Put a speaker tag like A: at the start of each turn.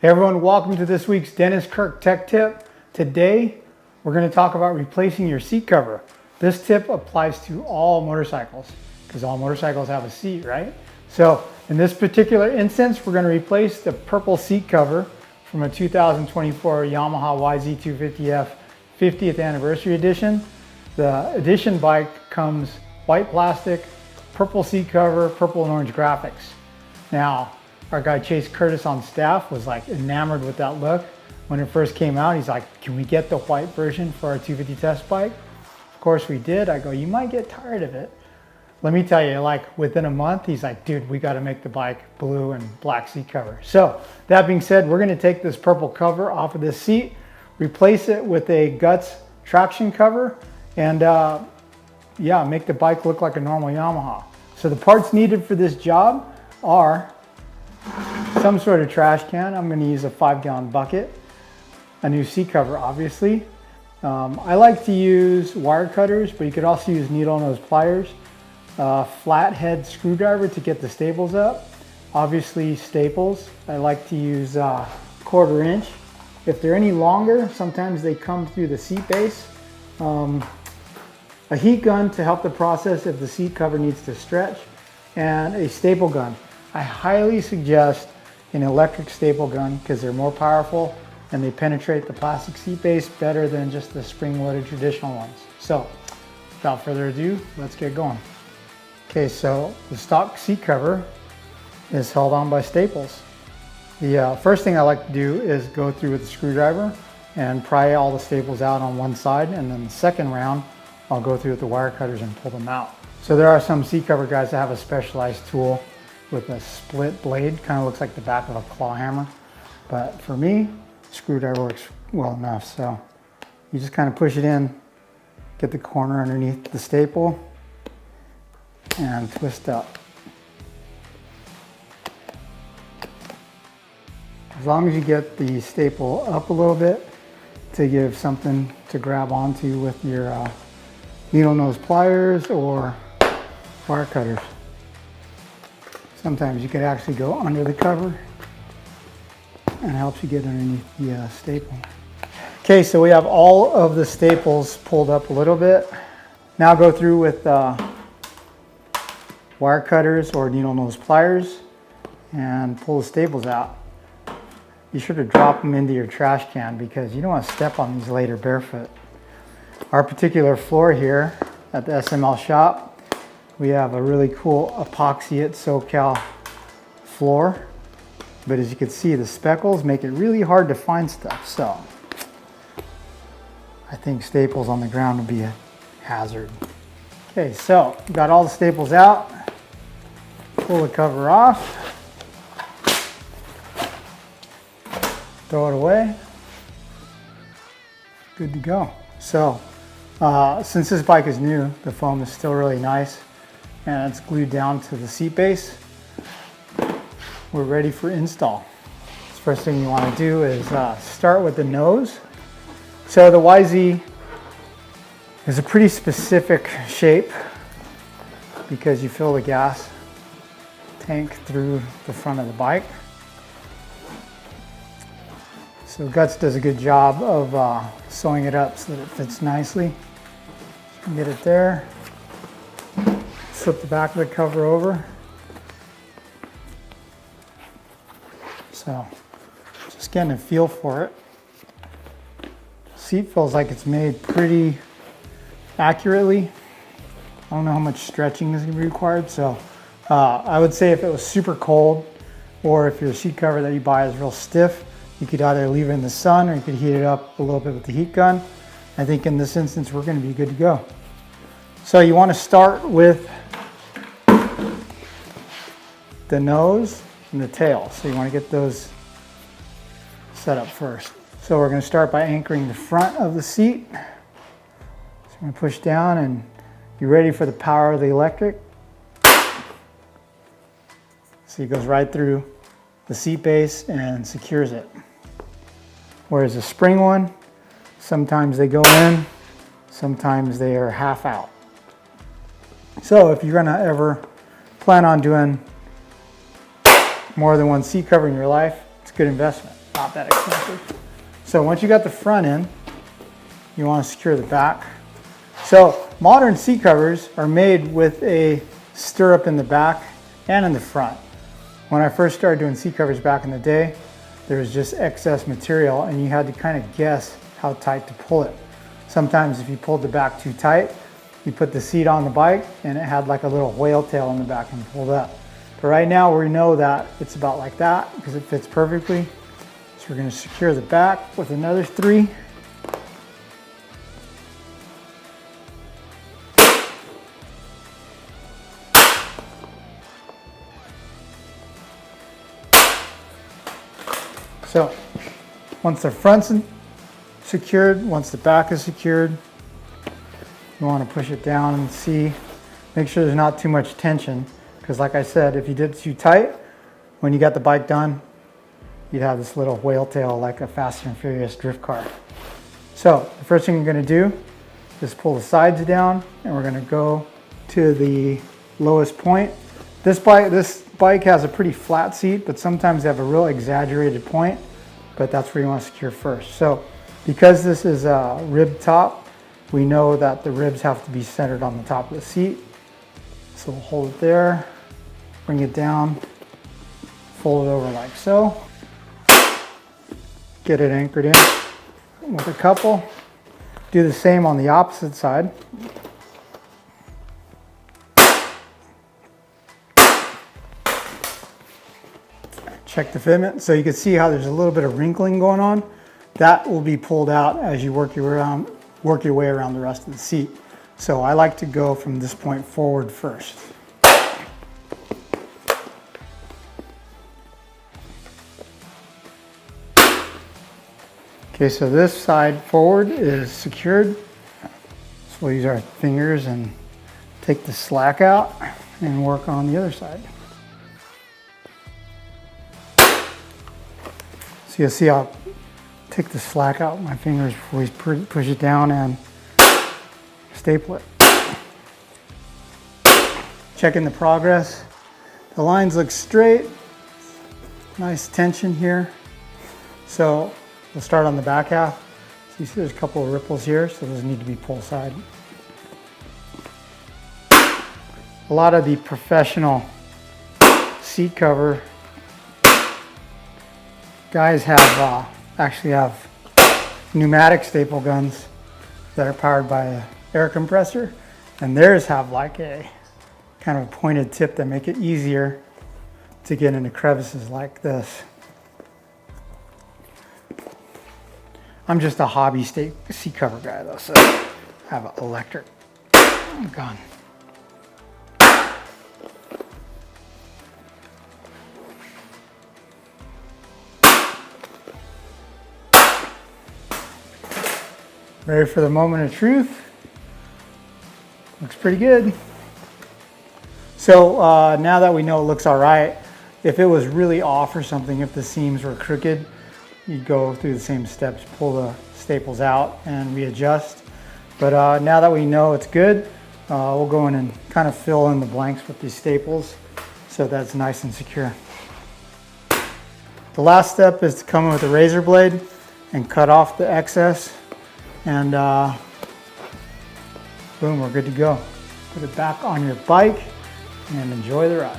A: Hey everyone, welcome to this week's Dennis Kirk Tech Tip. Today, we're going to talk about replacing your seat cover. This tip applies to all motorcycles because all motorcycles have a seat, right? So in this particular instance, we're going to replace the purple seat cover from a 2024 Yamaha YZ 250F 50th anniversary edition. The edition bike comes white plastic, purple seat cover, purple and orange graphics. Now, our guy Chase Curtis on staff was like enamored with that look. When it first came out, he's like, can we get the white version for our 250 test bike? Of course we did. I go, you might get tired of it. Let me tell you, like within a month, he's like, dude, we got to make the bike blue and black seat cover. So that being said, we're going to take this purple cover off of this seat, replace it with a Guts traction cover, and yeah, make the bike look like a normal Yamaha. So the parts needed for this job are some sort of trash can. I'm going to use a 5-gallon bucket, a new seat cover, obviously. I like to use wire cutters, but you could also use needle nose pliers, flathead screwdriver to get the staples up, obviously staples. I like to use 1/4 inch. If they're any longer, sometimes they come through the seat base. A heat gun to help the process if the seat cover needs to stretch, and a staple gun. I highly suggest an electric staple gun because they're more powerful and they penetrate the plastic seat base better than just the spring-loaded traditional ones. So, without further ado, let's get going. Okay, so the stock seat cover is held on by staples. The first thing I like to do is go through with a screwdriver and pry all the staples out on one side, and then the second round, I'll go through with the wire cutters and pull them out. So there are some seat cover guys that have a specialized tool with a split blade, kind of looks like the back of a claw hammer. But for me, screwdriver works well enough. So you just kind of push it in, get the corner underneath the staple, and twist up. As long as you get the staple up a little bit to give something to grab onto with your needle nose pliers or wire cutters. Sometimes you could actually go under the cover and it helps you get underneath the staple. Okay, so we have all of the staples pulled up a little bit. Now go through with wire cutters or needle nose pliers and pull the staples out. Be sure to drop them into your trash can because you don't want to step on these later barefoot. Our particular floor here at the SML shop, we have a really cool epoxy at SoCal floor, but as you can see, the speckles make it really hard to find stuff. So I think staples on the ground would be a hazard. Okay, so got all the staples out. Pull the cover off. Throw it away. Good to go. So since this bike is new, the foam is still really nice and it's glued down to the seat base. We're ready for install. The first thing you want to do is start with the nose. So the YZ is a pretty specific shape because you fill the gas tank through the front of the bike. So Guts does a good job of sewing it up so that it fits nicely. Get it there. Flip the back of the cover over. So just getting a feel for it. Seat feels like it's made pretty accurately. I don't know how much stretching is going to be required. So I would say if it was super cold or if your seat cover that you buy is real stiff, you could either leave it in the sun or you could heat it up a little bit with the heat gun. I think in this instance, we're going to be good to go. So you want to start with the nose and the tail. So you want to get those set up first. So we're going to start by anchoring the front of the seat. So I'm going to push down and you're ready for the power of the electric. So it goes right through the seat base and secures it. Whereas the spring one, sometimes they go in, sometimes they are half out. So if you're gonna ever plan on doing more than one seat cover in your life, it's a good investment. not that expensive. So once you got the front in, you want to secure the back. So modern seat covers are made with a stirrup in the back and in the front. When I first started doing seat covers back in the day, there was just excess material and you had to kind of guess how tight to pull it. Sometimes if you pulled the back too tight, you put the seat on the bike and it had like a little whale tail in the back and pulled up. But right now we know that it's about like that because it fits perfectly. So we're going to secure the back with another 3. So once the front's secured, once the back is secured, you want to push it down and see, make sure there's not too much tension. Because like I said, if you did too tight, when you got the bike done, you'd have this little whale tail like a Fast and Furious drift car. So the first thing you're going to do is pull the sides down and we're going to go to the lowest point. This bike has a pretty flat seat, but sometimes they have a real exaggerated point, but that's where you want to secure first. So because this is a rib top, we know that the ribs have to be centered on the top of the seat. So we'll hold it there, bring it down, fold it over like so. Get it anchored in with a couple. Do the same on the opposite side. Check the fitment. So you can see how there's a little bit of wrinkling going on. That will be pulled out as you work your way around the rest of the seat. So I like to go from this point forward first. Okay, so this side forward is secured. So we'll use our fingers and take the slack out and work on the other side. So you'll see I'll take the slack out with my fingers before we push it down and staple it. Checking the progress. The lines look straight. Nice tension here. So we'll start on the back half. So you see there's a couple of ripples here, so those need to be pull side. A lot of the professional seat cover guys have actually have pneumatic staple guns that are powered by an air compressor, and theirs have like a kind of a pointed tip that make it easier to get into crevices like this. I'm just a hobby seat cover guy though, so I have an electric gun. Ready for the moment of truth. Looks pretty good. So now that we know it looks all right, if it was really off or something, if the seams were crooked, you'd go through the same steps, pull the staples out and readjust. But now that we know it's good, we'll go in and kind of fill in the blanks with these staples so that's nice and secure. The last step is to come in with a razor blade and cut off the excess, and boom, we're good to go. Put it back on your bike and enjoy the ride.